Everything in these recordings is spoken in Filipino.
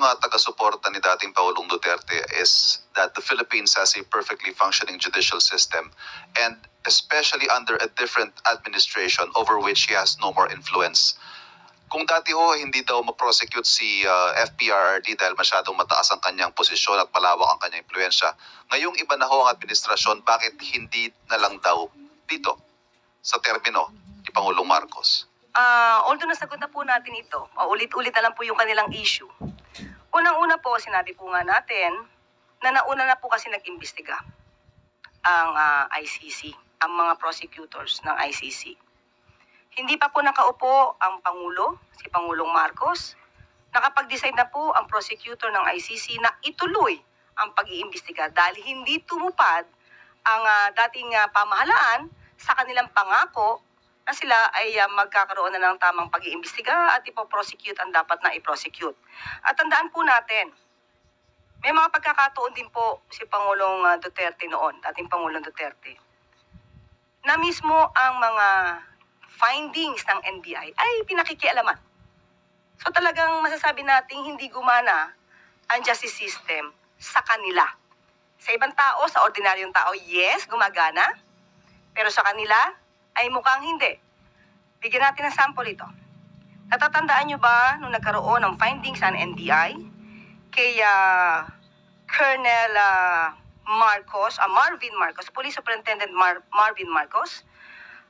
mga taga-suporta ni dating Pangulong Duterte is that the Philippines has a perfectly functioning judicial system, and especially under a different administration over which he has no more influence. Kung dati ho hindi daw ma-prosecute si FPRRD dahil masyadong mataas ang kanyang posisyon at palawak ang kanyang impluensya, ngayong iba na ho ang administrasyon, bakit hindi na lang daw dito sa termino ni Pangulong Marcos? Although nasagot na po natin ito, ulit-ulit na lang po yung kanilang issue. Unang-una po, sinabi po nga natin na nauna na po kasi nag-imbestiga ang ICC, ang mga prosecutors ng ICC. Hindi pa po nakaupo ang Pangulo, si Pangulong Marcos. Nakapag-decide na po ang prosecutor ng ICC na ituloy ang pag-iimbestiga dahil hindi tumupad ang dating pamahalaan sa kanilang pangako na sila ay magkakaroon na ng tamang pag-iimbestiga at ipoprosecute ang dapat na i-prosecute. At tandaan po natin, may mga pagkakataon din po si Pangulong Duterte noon, dating Pangulong Duterte, na mismo ang mga findings ng NBI ay pinakikialaman. So talagang masasabi nating hindi gumana ang justice system sa kanila. Sa ibang tao, sa ordinaryong tao, yes, gumagana. Pero sa kanila ay mukhang hindi. Bigyan natin ng sample ito. Natatandaan nyo ba nung nagkaroon ng findings ng NBI kay Colonel Marvin Marcos, Police Superintendent Marvin Marcos?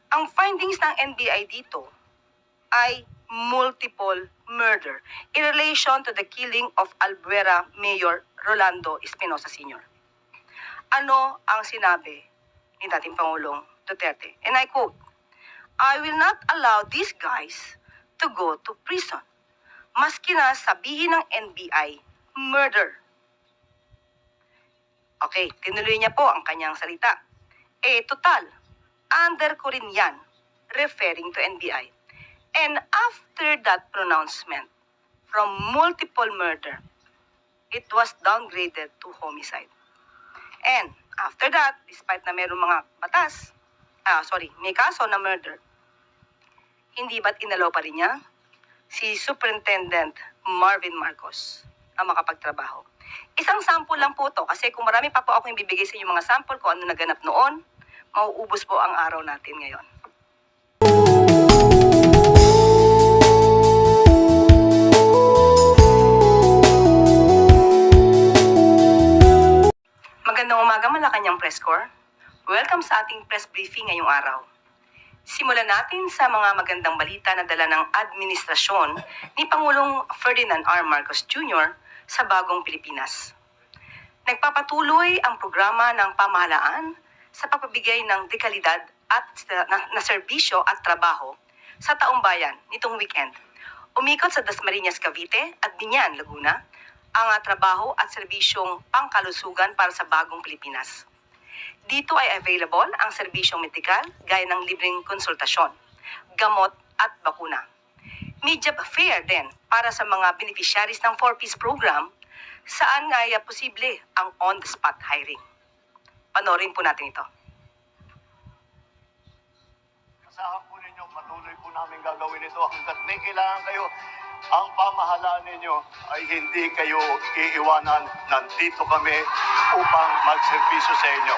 Ang findings ng NBI dito ay multiple murder in relation to the killing of Albuera Mayor Rolando Espinosa Sr. Ano ang sinabi ni dating Pangulong Duterte? And I quote, "I will not allow these guys to go to prison." Maski na sabihin ng NBI, murder. Okay, tinuloy niya po ang kanyang salita. Total, under ko rin yan, referring to NBI. And after that pronouncement, from multiple murder, it was downgraded to homicide. And after that, despite na mayroong mga batas, may kaso na murder, hindi ba't inalaw pa rin niya si Superintendent Marvin Marcos ang makapagtrabaho? Isang sample lang po to, kasi kung marami pa po ako yung bibigay sa inyo mga sample kung ano naganap noon, mauubos po ang araw natin ngayon. Magandang umaga, Malacanang Press Corps. Welcome sa ating press briefing ngayong araw. Simulan natin sa mga magandang balita na dala ng administrasyon ni Pangulong Ferdinand R. Marcos Jr. sa Bagong Pilipinas. Nagpapatuloy ang programa ng pamahalaan sa pagpabigay ng dekalidad at na serbisyo at trabaho sa taong bayan nitong weekend. Umikot sa Dasmariñas, Cavite at Biñan, Laguna ang trabaho at serbisyong pangkalusugan para sa Bagong Pilipinas. Dito ay available ang serbisyong medikal gaya ng libreng konsultasyon, gamot at bakuna. Media fair din para sa mga beneficiaries ng 4-piece program saan ay posible ang on-the-spot hiring. Panoorin po natin ito. Asahan po ninyo, patuloy po namin gagawin ito hanggat may kailangan kayo. Ang pamahalaan ninyo ay hindi kayo iiwanan. Nandito kami upang magserbisyo sa inyo.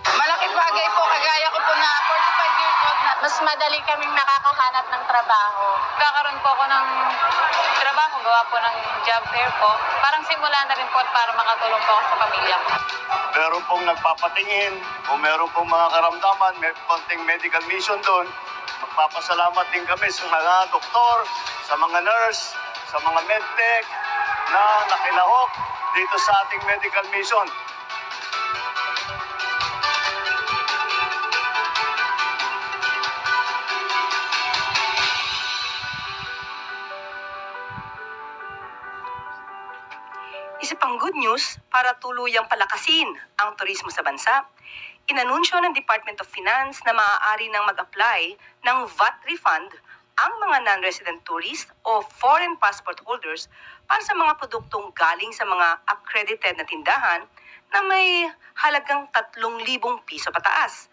Malaking bagay po, kagaya ko po na 45 years old na mas madali kaming nakakahanap ng trabaho. Kakaroon po ako ng trabaho, gawa po ng job fair po. Parang simula na rin po para makatulong po ako sa pamilya ko. Meron pong nagpapatingin, o meron pong mga karamdaman, may konting medical mission doon. Magpapasalamat din kami sa mga doktor, sa mga nurse, sa mga medtech na nakilahok dito sa ating medical mission. Isa pang good news para tuluyang palakasin ang turismo sa bansa, inanunsyo ng Department of Finance na maaari nang mag-apply ng VAT refund ang mga non-resident tourists o foreign passport holders para sa mga produktong galing sa mga accredited na tindahan na may halagang 3,000 piso pataas.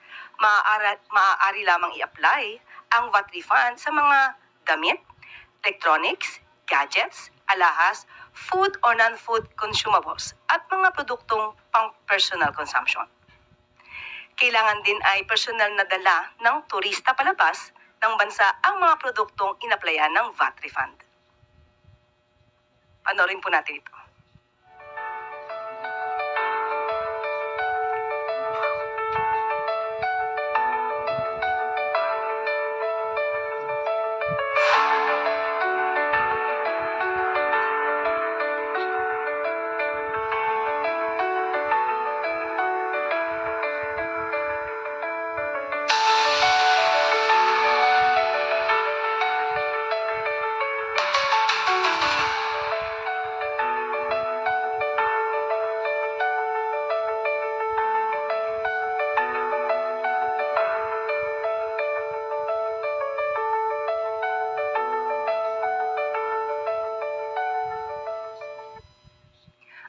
Maaari lamang i-apply ang VAT refund sa mga damit, electronics, gadgets, alahas, food or non-food consumables at mga produktong pang-personal consumption. Kailangan din ay personal na dala ng turista palabas ng bansa ang mga produktong inaplayan ng VAT refund. Panoorin po natin ito.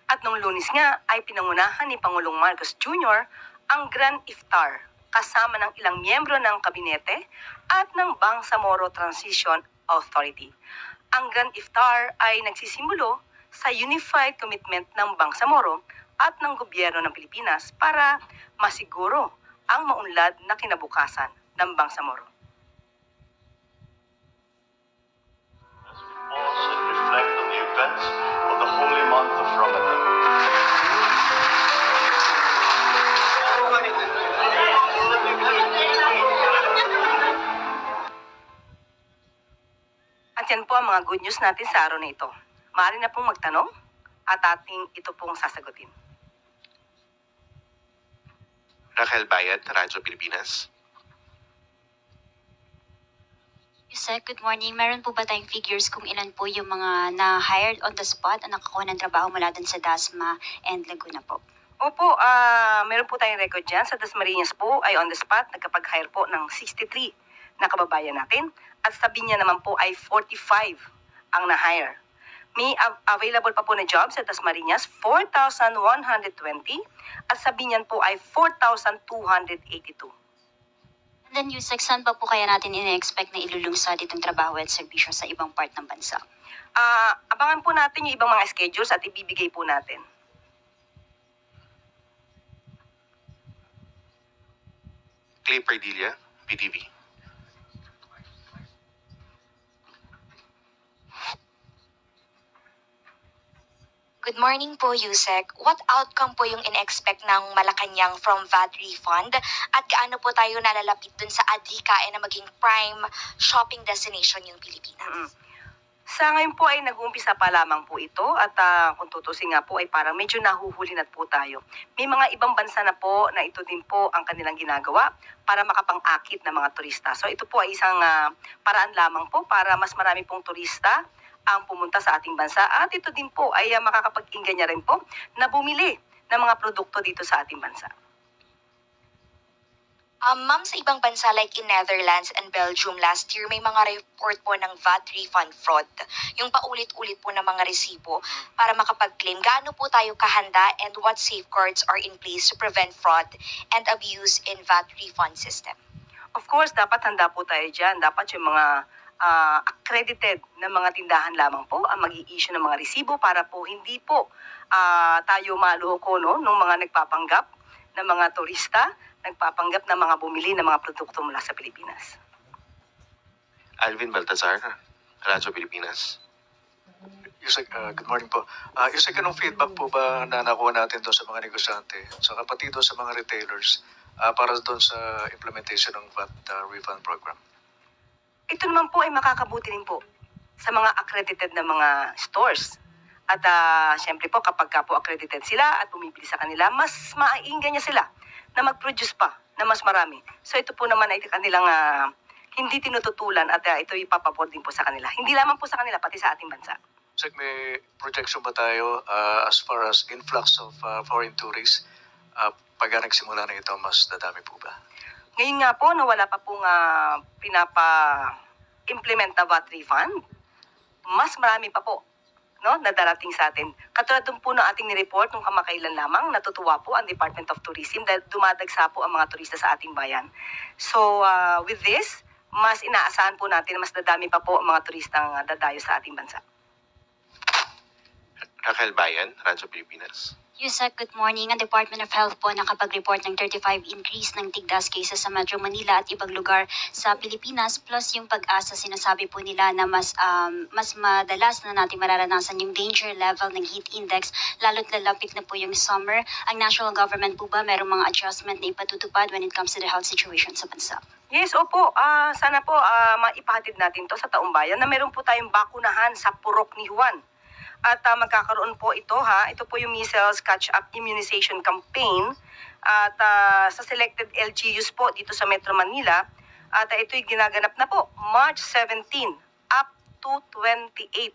At nung Lunes nga ay pinangunahan ni Pangulong Marcos Jr. ang Grand Iftar kasama ng ilang miyembro ng kabinete at ng Bangsamoro Transition Authority. Ang Grand Iftar ay nagsisimulo sa unified commitment ng Bangsamoro at ng gobyerno ng Pilipinas para masiguro ang maunlad na kinabukasan ng Bangsamoro. Pause and reflect on the events of the holy month of Ramadan. At yan po ang mga good news natin sa araw na ito. Maaari na pong magtanong at ating ito pong sasagutin. Raquel Bayad, Radyo Pilipinas. Yusek, good morning. Meron po ba tayong figures kung ilan po yung mga na-hired on the spot at nakakuha ng trabaho mula dun sa Dasma and Laguna po? Opo, meron po tayong record dyan. Sa Dasmariñas po ay on the spot, nagkapag-hire po ng 63 na kababayan natin. At sa Biña naman po ay 45 ang na-hire. May available pa po na jobs sa Dasmariñas, 4,120. At sa Biñan po ay 4,282. And then Yusek, saan pa po kaya natin ina-expect na ilulungsad itong trabaho at serbisyo sa ibang part ng bansa? Abangan po natin yung ibang mga schedules at ibibigay po natin. Clay Perdilla, PTV. Good morning po, Yusek. What outcome po yung in-expect ng Malacanang from VAT refund? At gaano po tayo nalalapit dun sa adhikain na maging prime shopping destination yung Pilipinas? Sa ngayon po ay nag-uumpisa pa lamang po ito at kung tutusin nga po ay parang medyo nahuhuli na po tayo. May mga ibang bansa na po na ito din po ang kanilang ginagawa para makapang-akit ng mga turista. So ito po ay isang paraan lamang po para mas marami pong turista ang pumunta sa ating bansa at ito din po ay makakapag-inganya rin po na bumili ng mga produkto dito sa ating bansa. Ma'am, sa ibang bansa like in Netherlands and Belgium last year, may mga report po ng VAT refund fraud. Yung paulit-ulit po ng mga resibo para makapag-claim. Gaano po tayo kahanda and what safeguards are in place to prevent fraud and abuse in VAT refund system? Of course, dapat handa po tayo dyan. Dapat yung mga accredited na mga tindahan lamang po ang mag-i-issue ng mga resibo para po hindi po tayo maluhoko no, ng mga nagpapanggap ng mga turista, nagpapanggap ng mga bumili ng mga produkto mula sa Pilipinas. Alvin Baltazar, Radyo Pilipinas. Yusek, good morning po. Yusek, anong feedback po ba na nakuha natin doon sa mga negosyante, sa pati doon sa mga retailers para doon sa implementation ng VAT refund program? Ito naman po ay makakabuti rin po sa mga accredited na mga stores. At syempre po kapag po accredited sila at bumibili sa kanila, mas maainggan niya sila na mag-produce pa na mas marami. So ito po naman ay kanilang hindi tinututulan at ito ipapabor din po sa kanila. Hindi lamang po sa kanila, pati sa ating bansa. Yusek, may projection ba tayo as far as influx of foreign tourists? Pag nagsimula na ito, mas dadami po ba? Ngayon nga po, na wala pa pong pinapa-implement na VAT refund, mas marami pa po no, na darating sa atin. Katulad dun po ng ating nireport nung kamakailan lamang, natutuwa po ang Department of Tourism dahil dumadagsa po ang mga turista sa ating bayan. So, with this, mas inaasahan po natin na mas dadami pa po ang mga turistang dadayo sa ating bansa. Raquel Bayan, Radyo Pilipinas. Yusek, good morning. Ang Department of Health po nakapag-report ng 35 increase ng tigdas cases sa Metro Manila at ibang lugar sa Pilipinas, plus yung pag-asa, sinasabi po nila na mas madalas na natin mararanasan yung danger level ng heat index, lalo't lalapit na po yung summer. Ang national government po ba merong mga adjustment na ipatutupad when it comes to the health situation sa bansa? Yes, opo. Sana po maipahatid natin to sa taong bayan na meron po tayong bakunahan sa Purok ni Juan. At magkakaroon po ito ito po yung measles catch-up immunization campaign at sa selected LGUs po dito sa Metro Manila. At ito'y ginaganap na po March 17 up to 28.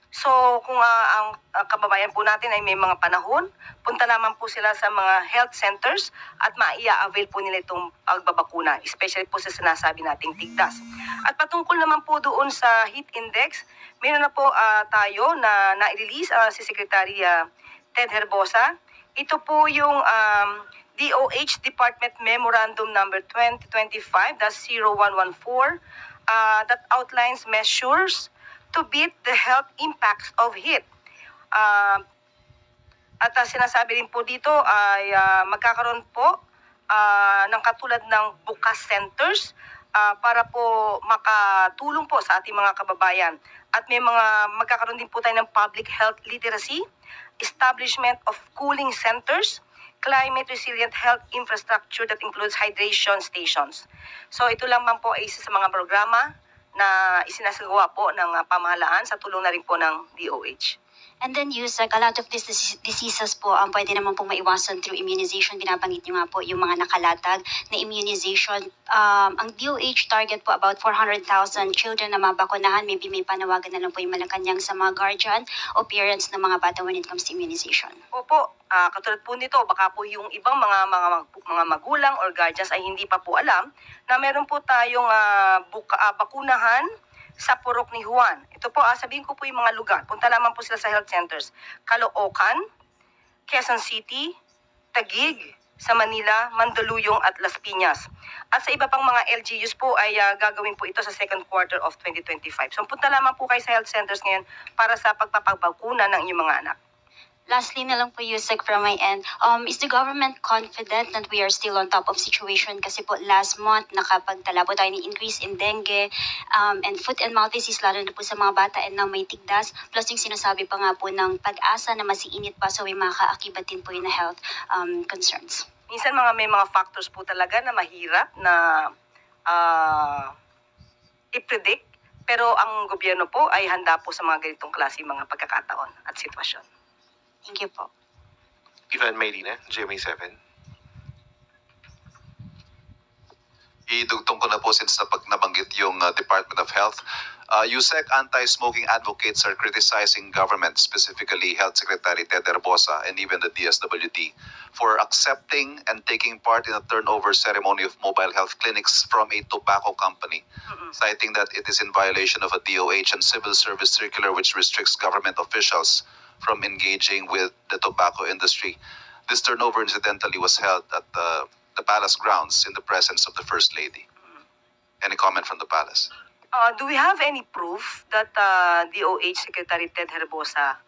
So kung ang kababayan po natin ay may mga panahon, punta naman po sila sa mga health centers at maia-avail po nila itong pagbabakuna, especially po sa sinasabi nating tigdas. At patungkol naman po doon sa heat index, meron na po tayo na na-release si Secretary Ted Herbosa. Ito po yung DOH Department Memorandum Number 2025-0114 that outlines measures to beat the health impacts of heat. At sinasabi rin po dito ay magkakaroon po ng katulad ng bukas centers para po makatulong po sa ating mga kababayan. At may magkakaroon din po tayo ng public health literacy, establishment of cooling centers, climate resilient health infrastructure that includes hydration stations. So ito lang po ay isa sa mga programa na isinasagawa po ng pamahalaan sa tulong na rin po ng DOH. And then, Yusek, a lot of these diseases po ang pwede naman pong maiwasan through immunization. Binabanggit niyo nga po yung mga nakalatag na immunization. Ang DOH target po about 400,000 children na mabakunahan. Maybe may panawagan na lang po yung Malacanang sa mga guardian o parents ng mga bata when it comes to immunization. Opo, katulad po nito, baka po yung ibang mga magulang or guardians ay hindi pa po alam na meron po tayong bakunahan sa Purok ni Juan. Ito po, sabihin ko po yung mga lugar. Punta lamang po sila sa health centers. Caloocan, Quezon City, Taguig, sa Manila, Mandaluyong at Las Piñas. At sa iba pang mga LGUs po ay gagawin po ito sa second quarter of 2025. So punta lamang po kayo sa health centers ngayon para sa pagpapabakuna ng inyong mga anak. Lastly na lang po, Yusek, from my end, is the government confident that we are still on top of situation? Kasi po last month nakapagtala po tayo ng increase in dengue and foot and mouth disease, lalo na po sa mga bata and now may tigdas. Plus yung sinasabi pa nga po ng pag-asa na masiinit pa, so may makaakibat din po yung na health concerns. Minsan may mga factors po talaga na mahirap na i-predict, pero ang gobyerno po ay handa po sa mga ganitong klase mga pagkakataon at sitwasyon. Thank you po. Ivan Mayrina, GMA7. Idugtong ko na po since nabanggit yung Department of Health. USEC anti-smoking advocates are criticizing government, specifically Health Secretary Ted Herbosa and even the DSWD, for accepting and taking part in a turnover ceremony of mobile health clinics from a tobacco company, citing that it is in violation of a DOH and civil service circular which restricts government officials from engaging with the tobacco industry. This turnover incidentally was held at the palace grounds in the presence of the First Lady. Any comment from the palace? Do we have any proof that DOH Secretary Ted Herbosa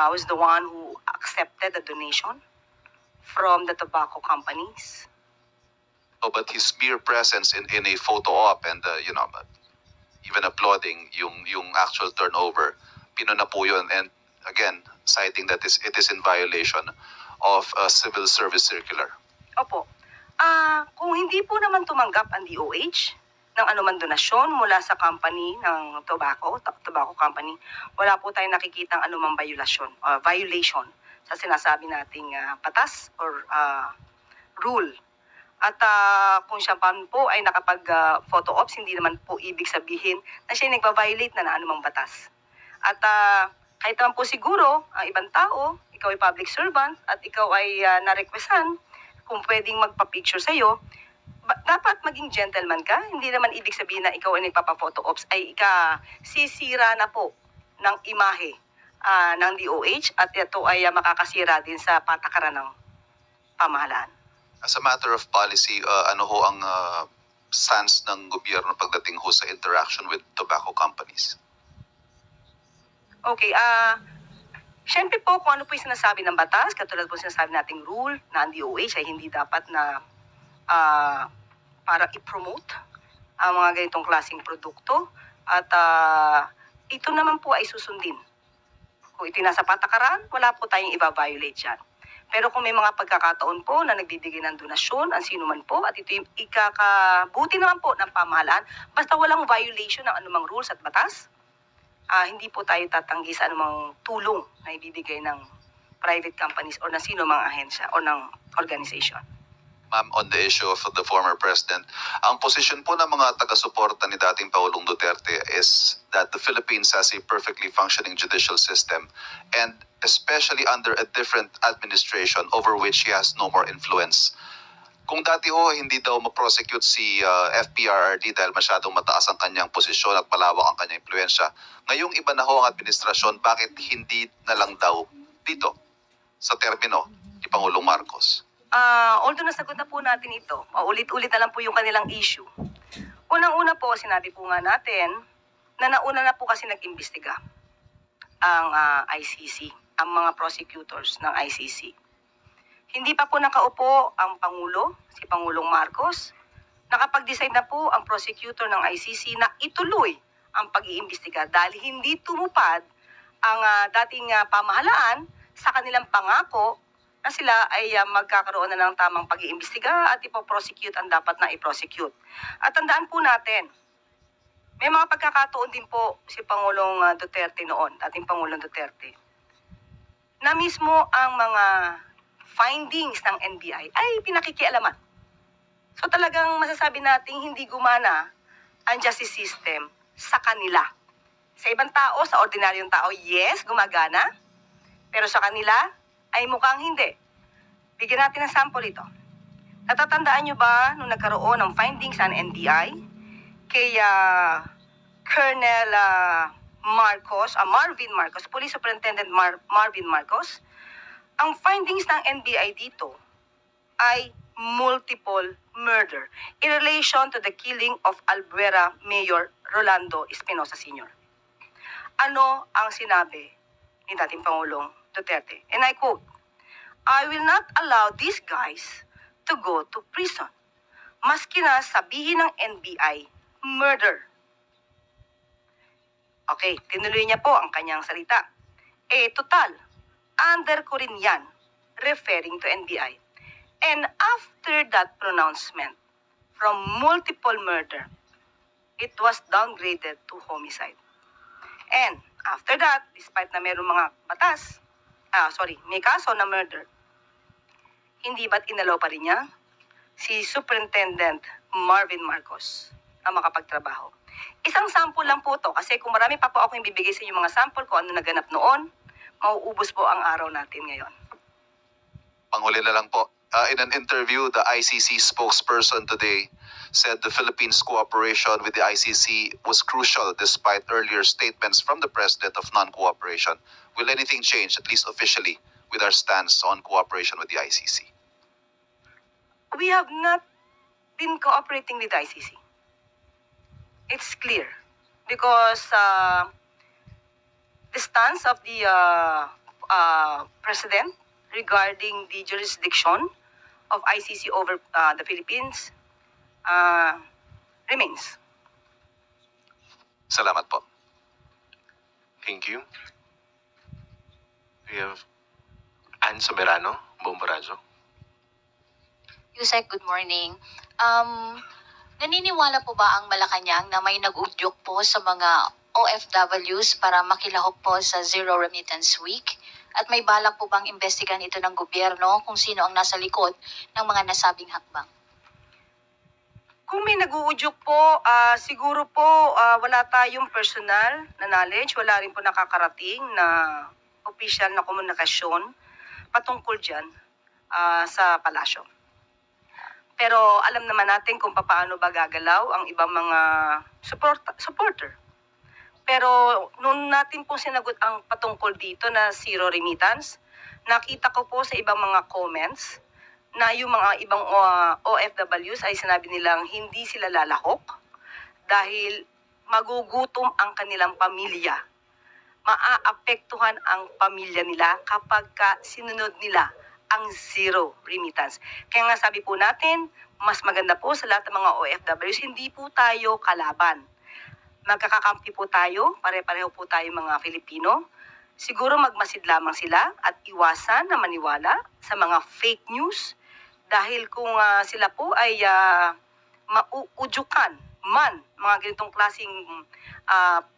was the one who accepted the donation from the tobacco companies? Oh, but his mere presence in a photo op and even applauding yung actual turnover, pinuna po yun, and again citing that it is in violation of a civil service circular. Opo. Kung hindi po naman tumanggap ang DOH ng anuman donasyon mula sa company ng tobacco company, wala po tayong nakikitang anumang violation sa sinasabi nating batas or rule. At kung siya pa po ay nakapag-photo ops, hindi naman po ibig sabihin na siya nagpa-violate na anumang batas. At kahit naman po siguro, ang ibang tao, ikaw ay public servant at ikaw ay na-requestan kung pwedeng magpa-picture sa'yo, dapat maging gentleman ka. Hindi naman ibig sabihin na ikaw ay nagpapa-photo ops ay sisira na po ng imahe ng DOH at ito ay makakasira din sa patakaran ng pamahalaan. As a matter of policy, ano ho ang stance ng gobyerno pagdating ho sa interaction with tobacco companies? Okay, Siyempre po, kung ano po yung sinasabi ng batas, katulad po sinasabi nating rule na ang DOH ay hindi dapat na para i-promote ang mga ganitong klaseng produkto at ito naman po ay susundin. Kung ito nasa patakaran, wala po tayong i-violate yan. Pero kung may mga pagkakataon po na nagbibigay ng donasyon, ang sino man po, at ito yung ikakabuti naman po ng pamahalaan, basta walang violation ng anumang rules at batas, hindi po tayo tatanggi sa anumang tulong na ibibigay ng private companies o na sino mang ahensya o ng organization. Ma'am, on the issue of the former president, ang posisyon po ng mga taga-suporta ni dating Pangulong Duterte is that the Philippines has a perfectly functioning judicial system and especially under a different administration over which he has no more influence. Kung dati ho, hindi daw ma-prosecute si FPRRD dahil masyadong mataas ang kanyang posisyon at malawak ang kanyang impluensya. Ngayong iba na ho ang administrasyon, bakit hindi na lang daw dito sa termino ni Pangulong Marcos? Although nasagot na po natin ito, ulit-ulit na lang po yung kanilang issue. Unang-una po, sinabi po nga natin na nauna na po kasi nag-imbestiga ang ICC, ang mga prosecutors ng ICC. Hindi pa po nakaupo ang Pangulo, si Pangulong Marcos. Nakapag-decide na po ang prosecutor ng ICC na ituloy ang pag-iimbestiga dahil hindi tumupad ang dating pamahalaan sa kanilang pangako na sila ay magkakaroon na ng tamang pag-iimbestiga at ipoprosecute ang dapat na i-prosecute. At tandaan po natin, may mga pagkakataon din po si Pangulong Duterte noon, dating Pangulong Duterte, na mismo ang mga findings ng NBI ay pinakikialaman. So talagang masasabi nating hindi gumana ang justice system sa kanila. Sa ibang tao, sa ordinaryong tao, yes, gumagana. Pero sa kanila, ay mukhang hindi. Bigyan natin ng sample ito. Natatandaan nyo ba nung nagkaroon ng findings ng NBI kay Colonel Marvin Marcos, Police Superintendent Marvin Marcos? Ang findings ng NBI dito ay multiple murder in relation to the killing of Albuera Mayor Rolando Espinosa Sr. Ano ang sinabi ni dating Pangulong Duterte? And I quote, "I will not allow these guys to go to prison." Maski na sabihin ng NBI, murder. Okay, tinuloy niya po ang kanyang salita. Total, under ko rin yan, referring to NBI. And after that pronouncement, from multiple murder, it was downgraded to homicide. And after that, despite na mayroong mga batas, may kaso na murder, hindi ba't inalaw pa rin niya si Superintendent Marvin Marcos na makapagtrabaho? Isang sample lang po to kasi kung marami pa po ako yung bibigay sa inyo mga sample kung ano naganap noon, mauubos po ang araw natin ngayon. Panghuli na lang po. In an interview, the ICC spokesperson today said the Philippines' cooperation with the ICC was crucial despite earlier statements from the president of non-cooperation. Will anything change, at least officially, with our stance on cooperation with the ICC? We have not been cooperating with the ICC. It's clear because the stance of the president regarding the jurisdiction of ICC over the Philippines remains. Salamat po. Thank you. We have Ann Soberano, Bombo Radyo. Yusek, good morning. Naniniwala po ba ang Malacanang na may nag-udyok po sa mga OFWs para makilahok po sa Zero Remittance Week? At may balak po bang imbestigan ito ng gobyerno kung sino ang nasa likod ng mga nasabing hakbang? Kung may nag-uudyok po, siguro po wala tayong personal na knowledge, wala rin po nakakarating na official na komunikasyon patungkol dyan sa palasyo. Pero alam naman natin kung paano ba gagalaw ang ibang mga supporter. Pero nung natin po sinagot ang patungkol dito na zero remittance, nakita ko po sa ibang mga comments na yung mga ibang OFWs ay sinabi nilang hindi sila lalahok dahil magugutom ang kanilang pamilya maaapektuhan ang pamilya nila kapag sinunod nila ang zero remittance. Kaya nga sabi po natin, mas maganda po sa lahat ng mga OFWs, hindi po tayo kalaban. Magkakakampi po tayo, pare-pareho po tayo mga Filipino. Siguro magmasid lamang sila at iwasan na maniwala sa mga fake news dahil kung sila po ay mauudyukan man mga ganitong klaseng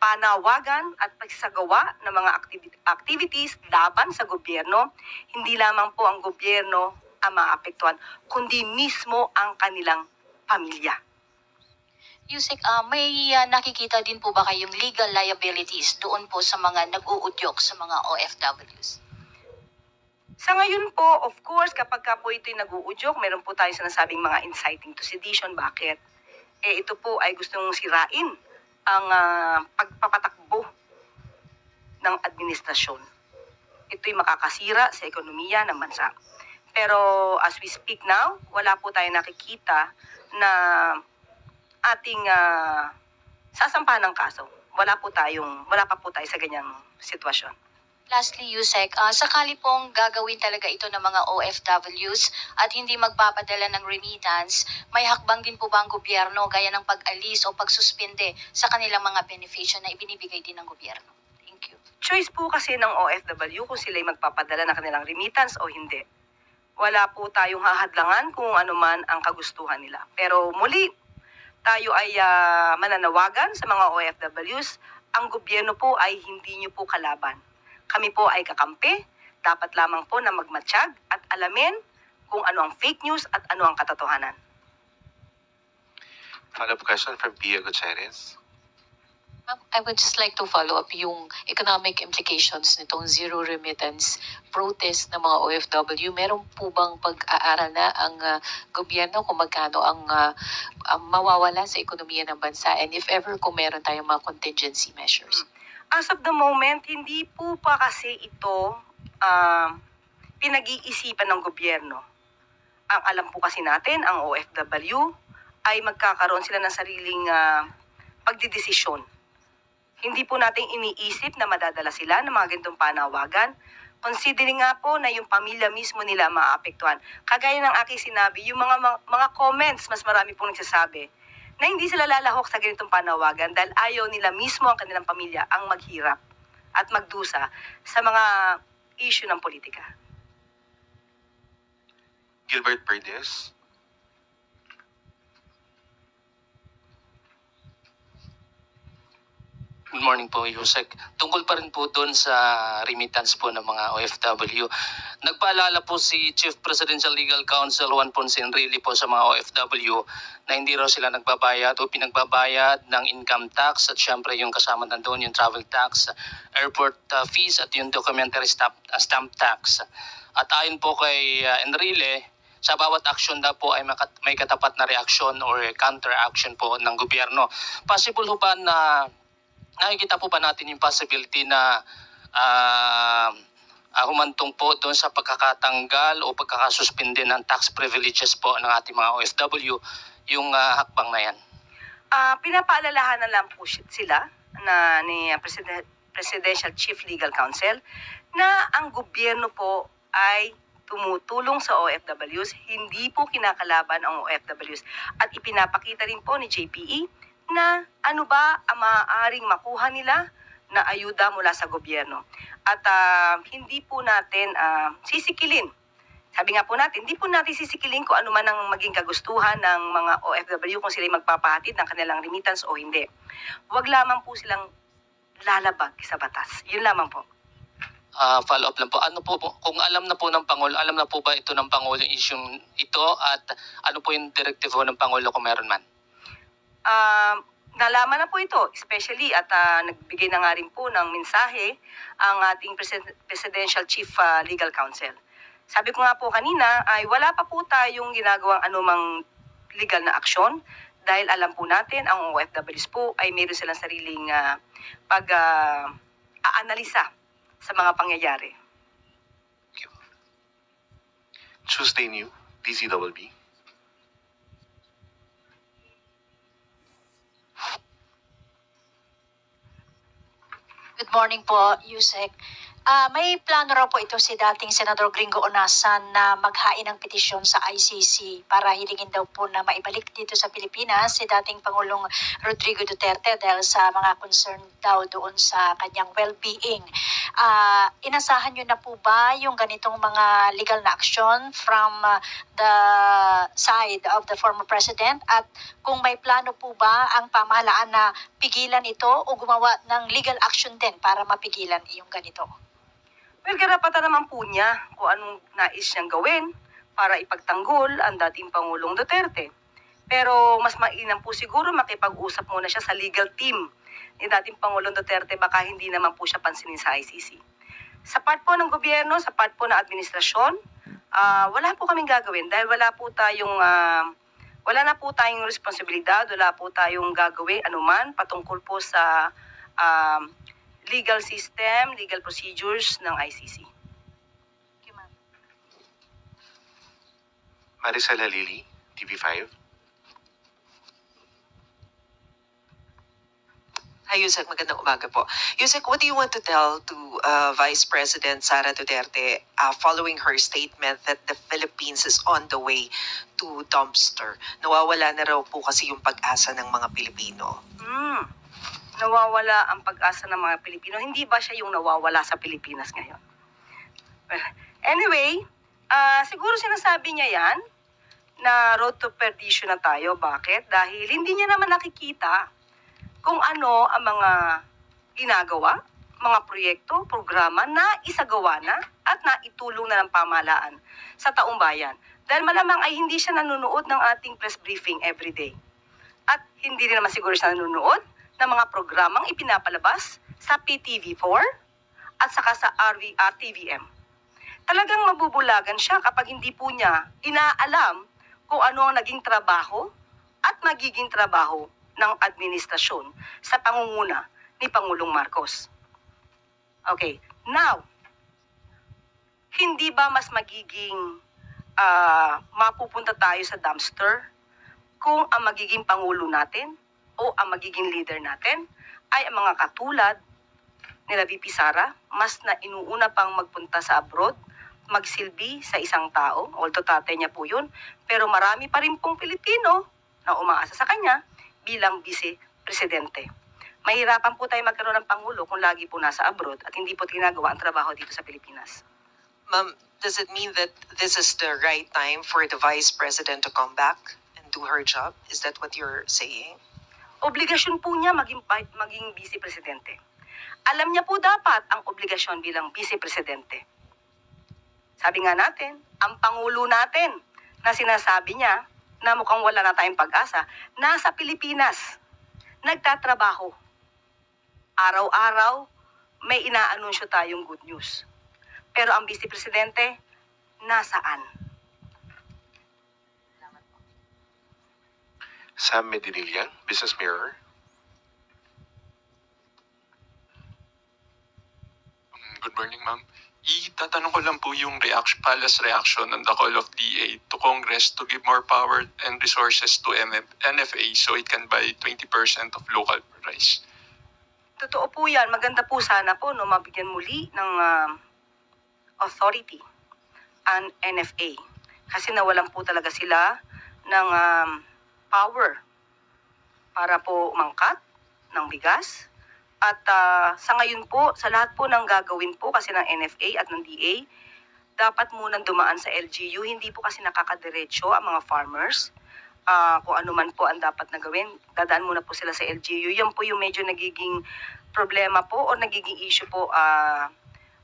panawagan at pagsagawa ng mga activities laban sa gobyerno, hindi lamang po ang gobyerno ang maapektuhan, kundi mismo ang kanilang pamilya. Yusek, may nakikita din po ba kayong legal liabilities doon po sa mga nag-uudyok sa mga OFWs? Sa ngayon po, of course, kapag po ito'y nag-uudyok, meron po tayong sinasabing mga inciting to sedition. Bakit? Ito po ay gustong sirain ang pagpapatakbo ng administrasyon. Ito'y makakasira sa ekonomiya ng bansa. Pero as we speak now, wala po tayong nakikita na ating sasampahan ng kaso. Wala pa po tayo sa ganyang sitwasyon. Lastly, Yusek, sakali pong gagawin talaga ito ng mga OFWs at hindi magpapadala ng remittance, may hakbang din po ba ang gobyerno gaya ng pag-alis o pagsuspende sa kanilang mga benepisyo na ibinibigay din ng gobyerno? Thank you. Choice po kasi ng OFW kung sila'y magpapadala ng kanilang remittance o hindi. Wala po tayong hahadlangan kung ano man ang kagustuhan nila. Pero muli, tayo ay mananawagan sa mga OFWs, ang gobyerno po ay hindi nyo po kalaban. Kami po ay kakampi, dapat lamang po na magmatsyag at alamin kung ano ang fake news at ano ang katotohanan. Follow-up question from Pia Gutierrez. I would just like to follow up yung economic implications nitong zero remittance protest ng mga OFW. Meron po bang pag-aaral na ang gobyerno kung magkano ang mawawala sa ekonomiya ng bansa and if ever kung meron tayong mga contingency measures? As of the moment, hindi po pa kasi ito pinag-iisipan ng gobyerno. Ang alam po kasi natin, ang OFW ay magkakaroon sila ng sariling pagdidesisyon. Hindi po natin iniisip na madadala sila ng mga ganitong panawagan. Considering nga po na yung pamilya mismo nila maapektuhan. Kagaya ng aking sinabi, yung mga comments, mas marami pong nagsasabi na hindi sila lalahok sa ganitong panawagan dahil ayaw nila mismo ang kanilang pamilya ang maghirap at magdusa sa mga issue ng politika. Gilbert Perdes. Good morning po, Yusek. Tungkol pa rin po doon sa remittance po ng mga OFW. Nagpaalala po si Chief Presidential Legal Counsel Juan Ponce Enrile po sa mga OFW na hindi raw sila nagbabayad o pinagbabayad ng income tax at syempre yung kasama nandoon yung travel tax, airport fees at yung documentary stamp tax. At ayon po kay Enrile, sa bawat action na po ay may katapat na reaksyon or counter-action po ng gobyerno. Possible ho ba na nakikita po ba natin yung possibility na humantong po doon sa pagkakatanggal o pagkakasuspinde ng tax privileges po ng ating mga OFW yung hakbang na yan? Pinapaalalahan na lang po sila na ni Presidential Chief Legal Counsel na ang gobyerno po ay tumutulong sa OFWs, hindi po kinakalaban ang OFWs. At ipinapakita rin po ni JPE na ano ba ang maaaring makuha nila na ayuda mula sa gobyerno. At hindi po natin sisikilin. Sabi nga po natin, hindi po natin sisikilin kung ano man ang maging kagustuhan ng mga OFW kung sila magpapahatid ng kanilang remittance o hindi. Huwag lamang po silang lalabag sa batas. Yun lamang po. Follow up lang po. Ano po kung alam na po ng Pangulo, alam na po ba ito ng Pangulo yung issue ito at ano po yung directive ng Pangulo kung meron man? Nalaman na po ito, especially at nagbigay na nga rin po ng mensahe ang ating Presidential Chief Legal Counsel. Sabi ko nga po kanina ay wala pa po tayong ginagawang anumang legal na aksyon dahil alam po natin ang OFWs po ay mayroon silang sariling pag-aanalisa sa mga pangyayari. Tuesday New, DZBB. Good morning po, Yusek. May plano raw po ito si dating Senador Gringo Onasan na maghain ng petisyon sa ICC para hilingin daw po na maibalik dito sa Pilipinas si dating Pangulong Rodrigo Duterte dahil sa mga concern daw doon sa kanyang well-being. Inasahan nyo na po ba yung ganitong mga legal na aksyon from the side of the former president? At kung may plano po ba ang pamahalaan na pigilan ito o gumawa ng legal action din para mapigilan yung ganito? Well, karapatan naman po niya kung anong nais niyang gawin para ipagtanggol ang dating Pangulong Duterte. Pero mas mainam po siguro makipag-usap muna siya sa legal team ni dating Pangulong Duterte, baka hindi naman po siya pansinin sa ICC. Sa part po ng gobyerno, sa part po ng administrasyon, wala po kaming gagawin dahil wala na po tayong responsibilidad, wala po tayong gagawin anuman patungkol po sa legal system, legal procedures ng ICC. Maricela Lili, TV5. Hi, Yusek. Magandang umaga po. Yusek, what do you want to tell to Vice President Sara Duterte following her statement that the Philippines is on the way to dumpster? Nawawala na raw po kasi yung pag-asa ng mga Pilipino. Nawawala ang pag-asa ng mga Pilipino. Hindi ba siya yung nawawala sa Pilipinas ngayon? Well, anyway, siguro sinasabi niya yan na road to perdition na tayo. Bakit? Dahil hindi niya naman nakikita kung ano ang mga ginagawa, mga proyekto, programa na isagawa na at naitulong na ng pamahalaan sa taong bayan. Dahil malamang ay hindi siya nanonood ng ating press briefing everyday. At hindi rin naman siguro siya nanonood ng mga programang ipinapalabas sa PTV4 at saka sa RTVM. Talagang mabubulagan siya kapag hindi po niya inaalam kung ano ang naging trabaho at magiging trabaho ng administrasyon sa pangunguna ni Pangulong Marcos. Okay, now, hindi ba mas magiging mapupunta tayo sa dumpster kung ang magiging Pangulo natin o ang magiging leader natin ay ang mga katulad nila VP Sara, mas na inuuna pang magpunta sa abroad, magsilbi sa isang tao, although tatay niya po yun, pero marami pa rin pong Pilipino na umaasa sa kanya bilang vice-presidente. Mahirapan po tayo magkaroon ng Pangulo kung lagi po nasa abroad at hindi po ginagawa ang trabaho dito sa Pilipinas. Ma'am, does it mean that this is the right time for the Vice President to come back and do her job? Is that what you're saying? Obligasyon po niya maging vice-presidente. Alam niya po dapat ang obligasyon bilang vice-presidente. Sabi nga natin, ang Pangulo natin na sinasabi niya na mukhang wala na tayong pag-asa, nasa Pilipinas, nagtatrabaho. Araw-araw, may inaanunsyo tayong good news. Pero ang vice-presidente, nasaan? Sam Medinilla, Business Mirror. Good morning, ma'am. Itatanong ko lang po yung palace reaction on the call of DA to Congress to give more power and resources to NFA so it can buy 20% of local rice. Totoo po yan. Maganda po sana po no, mabigyan muli ng authority ang NFA. Kasi nawalan po talaga sila ng power para po umangkat ng bigas. At sa ngayon po, sa lahat po ng gagawin po kasi ng NFA at ng DA, dapat munang dumaan sa LGU. Hindi po kasi nakakadiretso ang mga farmers. Kung ano man po ang dapat na gawin, dadaan muna po sila sa LGU. Yan po yung medyo nagiging problema po o nagiging issue po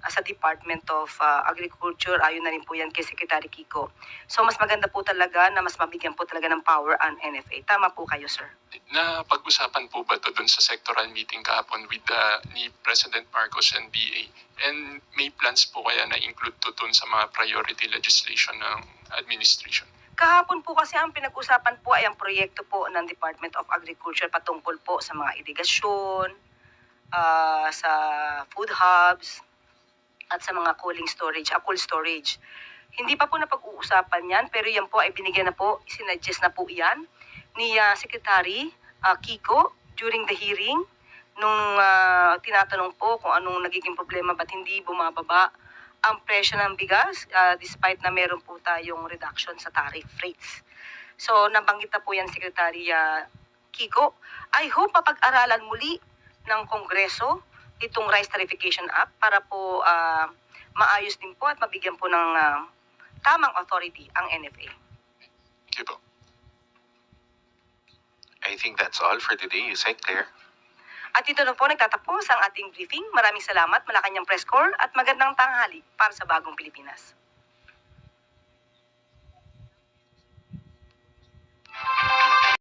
sa Department of Agriculture. Ayon na rin po yan kay Secretary Kiko. So mas maganda po talaga na mas mabigyan po talaga ng power ang NFA. Tama po kayo, sir. Na pag-usapan po ba ito dun sa sectoral meeting kahapon with ni President Marcos and DA? And may plans po kaya na include to dun sa mga priority legislation ng administration? Kahapon po kasi ang pinag-usapan po ay ang proyekto po ng Department of Agriculture patungkol po sa mga irigasyon, sa food hubs, at sa mga cold storage. Hindi pa po napag-uusapan yan, pero yan po ay binigyan na po, sinuggest na po yan ni Secretary Kiko during the hearing nung tinatanong po kung anong nagiging problema, ba't hindi bumababa ang presyo ng bigas despite na meron po tayong reduction sa tariff rates. So, nabanggit na po yan Secretary Kiko. I hope mapag-aralan muli ng Kongreso itong Rice Tarification Act para po maayos din po at mabigyan po ng tamang authority ang NFA. Thank you po. I think that's all for today, Yusek. Claire. At dito na po nagtatapos ang ating briefing. Maraming salamat, Malacanang Press Corps, at magandang tanghali para sa bagong Pilipinas.